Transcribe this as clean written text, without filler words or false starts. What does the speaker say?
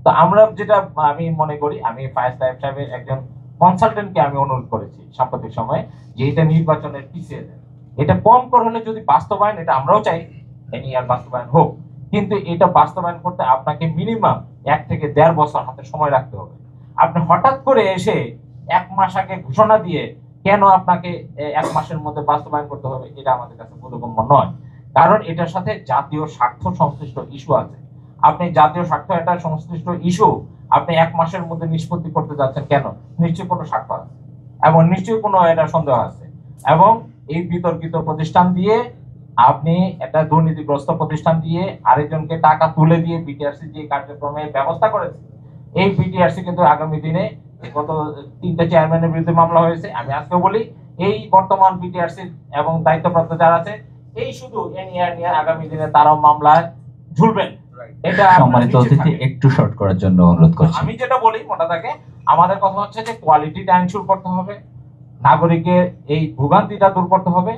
তো আমরা যেটা আমি মনে করি, আমি ফায়াজ সাহেবের একজন কনসালটেন্টকে আমি অনুরোধ করেছি সাম্প্রতিক সময়ে যে এটা নির্বাচনের পিছিয়ে দেয়, এটা কম করে হলে যদি বাস্তবায়ন, এটা আমরাও চাই এনইআর বাস্তবায়ন হোক, কিন্তু এটা বাস্তবায়ন করতে আপনাকে মিনিমাম 1 থেকে 1.5 বছর হাতে সময় রাখতে হবে। আপনি হঠাৎ করে এসে 1 মাস আগে ঘোষণা দিয়ে কেন আপনাকে 1 মাসের মধ্যে বাস্তবায়ন করতে হবে, এটা আমাদের কাছে বোধগম্য নয়। কারণ এটার সাথে জাতীয় স্বার্থ সংশ্লিষ্ট ইস্যু আছে। আপনি জাতীয় স্বার্থ একটা সংশ্লিষ্ট ইস্যু আপনি 1 মাসের মধ্যে নিষ্পত্তি করতে যাচ্ছেন কেন? নিশ্চয়ই কোনো স্বার্থ আছে এবং নিশ্চয়ই কোনো এটা সন্দেহ আছে। এবং এই বিতর্কিত প্রতিষ্ঠান দিয়ে আপনি একটা দুর্নীতিগ্রস্ত প্রতিষ্ঠান দিয়ে আরেকজনকে টাকা তুলে দিয়ে বিটিআরসি যে কার্যক্রমের ব্যবস্থা করেছে, এই বিটিআরসি কিন্তু আগামী দিনে গত 3টে চেয়ারম্যানের বিরুদ্ধে মামলা হয়েছে। আমি আজকে বলি, এই বর্তমান বিটিআরসি এবং দায়িত্বপ্রাপ্ত যারা আছে, এই শুধু এনইআর নিয়ে আগামী দিনে তারাও মামলায় ঝুলবেন। এটা সম্মানিত অতিথি একটু শর্ট করার জন্য অনুরোধ করছি। আমি যেটা বলি মোটা থাকে, আমাদের কথা হচ্ছে যে কোয়ালিটিটা এনশিওর করতে হবে, নাগরিকের এই ভোগান্তিটা দূর করতে হবে।